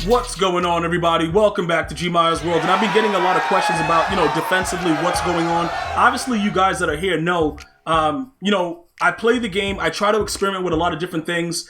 What's going on, everybody? Welcome back to GmiasWorld. And I've been getting a lot of questions about, defensively, what's going on. Obviously, you guys that are here know, I play the game. I try to experiment with a lot of different things.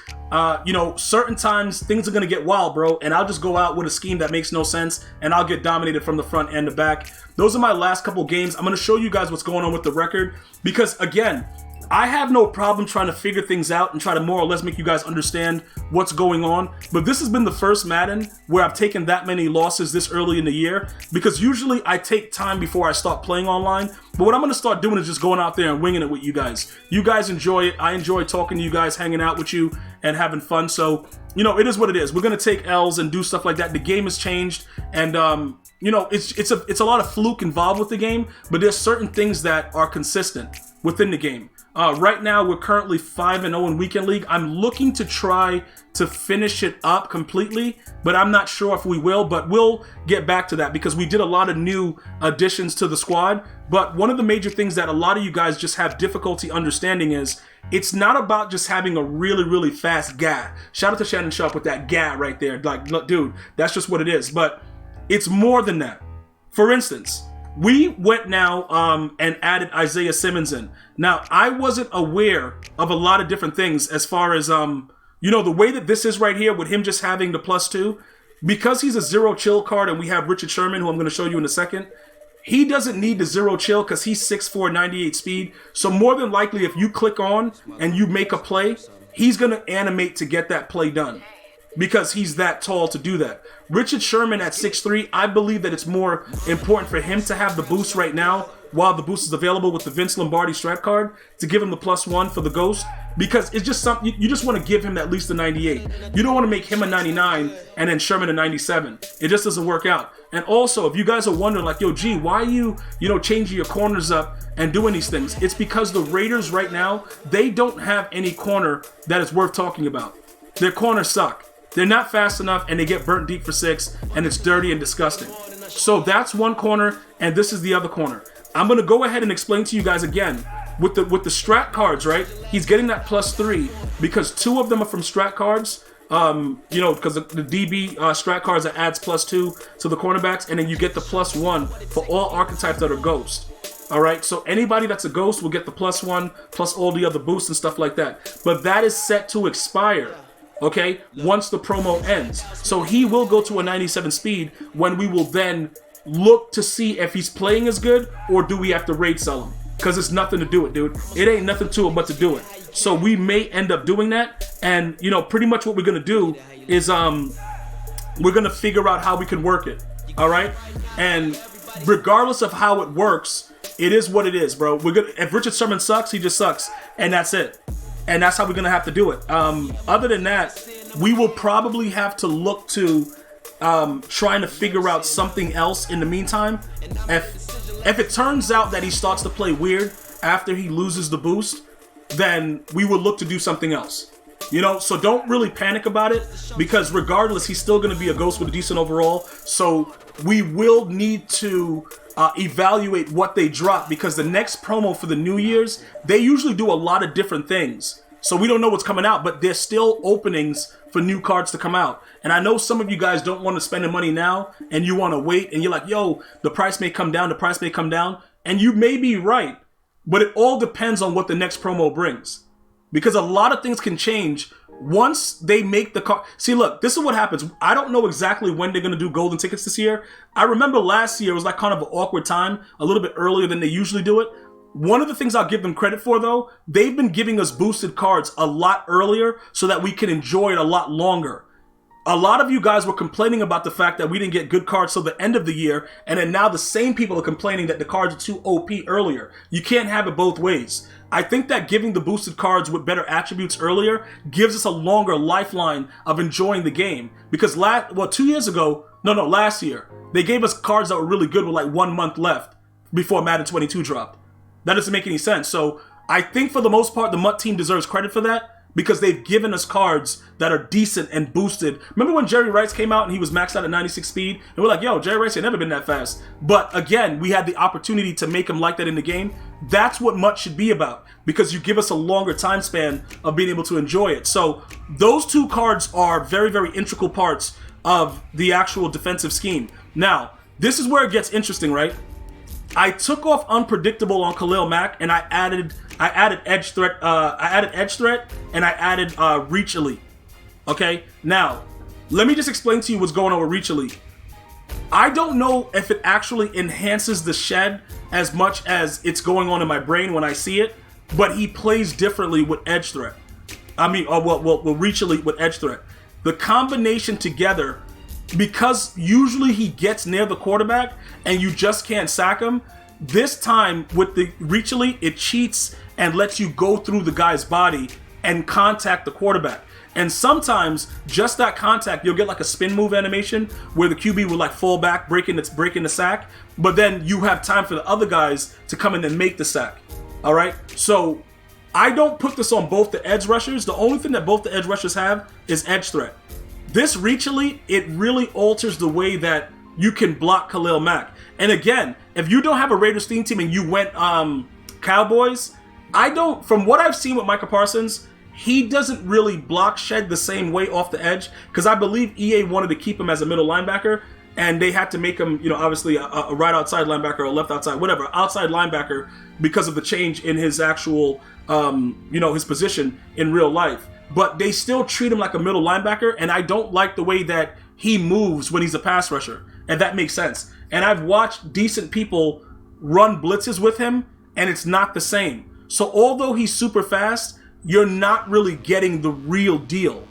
Certain times things are going to get wild, bro. And I'll just go out with a scheme that makes no sense. And I'll get dominated from the front and the back. Those are my last couple games. I'm going to show you guys what's going on with the record. Because, again, I have no problem trying to figure things out and try to more or less make you guys understand what's going on. But this has been the first Madden where I've taken that many losses this early in the year, because usually I take time before I start playing online. But what I'm going to start doing is just going out there and winging it with you guys. You guys enjoy it. I enjoy talking to you guys, hanging out with you and having fun. So, it is what it is. We're going to take L's and do stuff like that. The game has changed, and it's a lot of fluke involved with the game, but there's certain things that are consistent within the game. Right now, we're currently 5-0 in Weekend League. I'm looking to try to finish it up completely, but I'm not sure if we will, but we'll get back to that because we did a lot of new additions to the squad. But one of the major things that a lot of you guys just have difficulty understanding is it's not about just having a really, really fast guy. Shout out to Shannon Sharp with that guy right there. Like, look, dude, that's just what it is. But it's more than that. For instance, we went now and added Isaiah Simmons in. Now, I wasn't aware of a lot of different things as far as, the way that this is right here with him just having the +2. Because he's a zero chill card and we have Richard Sherman, who I'm going to show you in a second, he doesn't need the zero chill because he's 6'4", 98 speed. So more than likely, if you click on and you make a play, he's going to animate to get that play done, because he's that tall to do that. Richard Sherman at 6'3", I believe that it's more important for him to have the boost right now while the boost is available with the Vince Lombardi strat card to give him the +1 for the ghost, because it's just something, you just want to give him at least a 98. You don't want to make him a 99 and then Sherman a 97. It just doesn't work out. And also, if you guys are wondering like, yo, G, why are you, changing your corners up and doing these things? It's because the Raiders right now, they don't have any corner that is worth talking about. Their corners suck. They're not fast enough, and they get burnt deep for 6, and it's dirty and disgusting. So that's one corner, and this is the other corner. I'm going to go ahead and explain to you guys again. With the strat cards, right? He's getting that +3 because 2 of them are from strat cards. Because the DB strat cards that adds +2 to the cornerbacks, and then you get the +1 for all archetypes that are ghost. All right, so anybody that's a ghost will get the +1 plus all the other boosts and stuff like that. But that is set to expire, okay, once the promo ends. So he will go to a 97 speed when we will then look to see if he's playing as good or do we have to raid sell him. Because it's nothing to do it, dude. It ain't nothing to it but to do it. So we may end up doing that. And, pretty much what we're going to do is we're going to figure out how we can work it. All right? And regardless of how it works, it is what it is, bro. If Richard Sherman sucks, he just sucks. And that's it. And that's how we're going to have to do it. Other than that, we will probably have to look to trying to figure out something else in the meantime. If it turns out that he starts to play weird after he loses the boost, then we will look to do something else. So don't really panic about it, because regardless, he's still going to be a ghost with a decent overall. So we will need to evaluate what they drop, because the next promo for the New Year's, they usually do a lot of different things. So we don't know what's coming out, but there's still openings for new cards to come out. And I know some of you guys don't want to spend the money now and you want to wait, and you're like, yo, the price may come down, And you may be right, but it all depends on what the next promo brings. Because a lot of things can change once they make the card. See, look, this is what happens. I don't know exactly when they're going to do golden tickets this year. I remember last year it was like kind of an awkward time, a little bit earlier than they usually do it. One of the things I'll give them credit for, though, they've been giving us boosted cards a lot earlier so that we can enjoy it a lot longer. A lot of you guys were complaining about the fact that we didn't get good cards till the end of the year, and then now the same people are complaining that the cards are too OP earlier. You can't have it both ways. I think that giving the boosted cards with better attributes earlier gives us a longer lifeline of enjoying the game. Because last year, they gave us cards that were really good with like 1 month left before Madden 22 dropped. That doesn't make any sense. So I think for the most part, the MUT team deserves credit for that, because they've given us cards that are decent and boosted. Remember when Jerry Rice came out and he was maxed out at 96 speed? And we're like, yo, Jerry Rice ain't never been that fast. But again, we had the opportunity to make him like that in the game. That's what MUT should be about, because you give us a longer time span of being able to enjoy it. So those two cards are very, very integral parts of the actual defensive scheme. Now, this is where it gets interesting, right? I took off unpredictable on Khalil Mack, and I added edge threat. And I added reach elite. Okay, now let me just explain to you what's going on with reach elite. I don't know if it actually enhances the shed as much as it's going on in my brain when I see it, but he plays differently with edge threat. I mean, reach elite with edge threat. The combination together, because usually he gets near the quarterback and you just can't sack him, this time with the reach elite, it cheats and lets you go through the guy's body and contact the quarterback. And sometimes just that contact, you'll get like a spin move animation where the QB will like fall back, breaking the sack, but then you have time for the other guys to come in and make the sack. All right, so I don't put this on both the edge rushers. The only thing that both the edge rushers have is edge threat. This reach elite, it really alters the way that you can block Khalil Mack. And again, if you don't have a Raiders theme team and you went Cowboys, from what I've seen with Micah Parsons, he doesn't really block shed the same way off the edge, because I believe EA wanted to keep him as a middle linebacker, and they had to make him, obviously a right outside linebacker or a left outside, whatever, outside linebacker, because of the change in his actual, his position in real life. But they still treat him like a middle linebacker, and I don't like the way that he moves when he's a pass rusher, and that makes sense. And I've watched decent people run blitzes with him, and it's not the same. So although he's super fast, you're not really getting the real deal.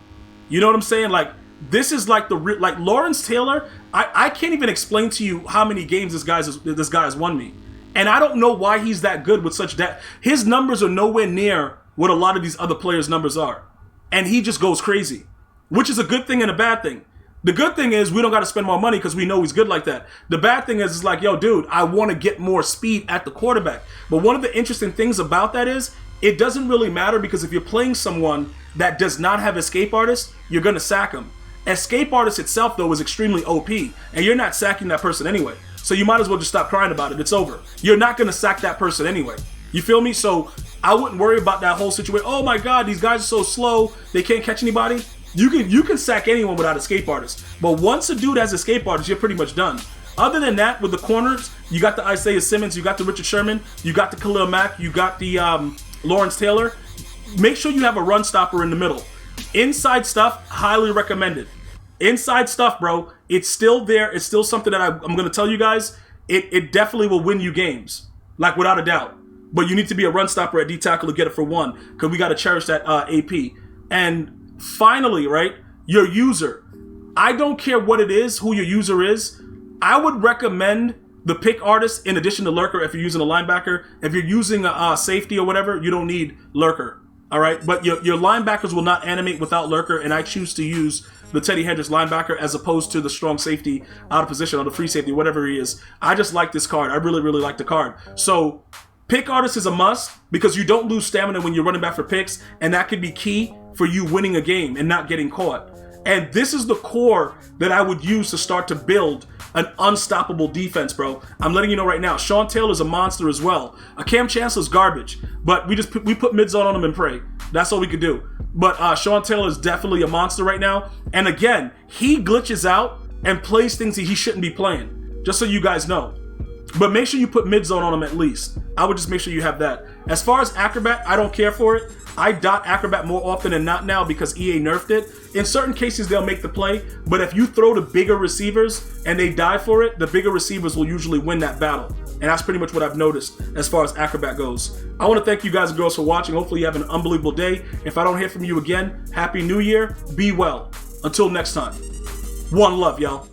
You know what I'm saying? Like, this is like like Lawrence Taylor. I can't even explain to you how many games this guy has won me, and I don't know why he's that good with such that. His numbers are nowhere near what a lot of these other players' numbers are, and he just goes crazy, which is a good thing and a bad thing. The good thing is we don't got to spend more money because we know he's good like that. The bad thing is it's like, yo, dude, I want to get more speed at the quarterback. But one of the interesting things about that is it doesn't really matter, because if you're playing someone that does not have escape artist, you're going to sack him. Escape artist itself, though, is extremely OP, and you're not sacking that person anyway. So you might as well just stop crying about it. It's over. You're not going to sack that person anyway. You feel me? So I wouldn't worry about that whole situation. Oh my God, these guys are so slow. They can't catch anybody. You can sack anyone without escape artist. But once a dude has escape artist, you're pretty much done. Other than that, with the corners, you got the Isaiah Simmons, you got the Richard Sherman, you got the Khalil Mack, you got the Lawrence Taylor. Make sure you have a run stopper in the middle. Inside stuff, highly recommended. Inside stuff, bro, it's still there. It's still something that I'm going to tell you guys. It definitely will win you games, like without a doubt. But you need to be a run stopper at D tackle to get it for one, because we got to cherish that AP. And finally, right, your user. I don't care what it is, who your user is. I would recommend the pick artist in addition to lurker if you're using a linebacker. If you're using a safety or whatever, you don't need lurker. All right, but your linebackers will not animate without lurker, and I choose to use the Teddy Hendricks linebacker as opposed to the strong safety out of position or the free safety, whatever he is. I just like this card. I really, really like the card. So pick artist is a must, because you don't lose stamina when you're running back for picks, and that could be key for you winning a game and not getting caught. And this is the core that I would use to start to build an unstoppable defense, bro. I'm letting you know right now. Sean Taylor's a monster as well. Cam Chancellor's garbage, but we put mid-zone on him and pray. That's all we could do. But Sean Taylor is definitely a monster right now. And again, he glitches out and plays things that he shouldn't be playing, just so you guys know. But make sure you put mid-zone on him at least. I would just make sure you have that. As far as Acrobat, I don't care for it. I dot Acrobat more often than not now because EA nerfed it. In certain cases, they'll make the play, but if you throw to bigger receivers and they die for it, the bigger receivers will usually win that battle. And that's pretty much what I've noticed as far as Acrobat goes. I want to thank you guys and girls for watching. Hopefully you have an unbelievable day. If I don't hear from you again, Happy New Year. Be well. Until next time. One love, y'all.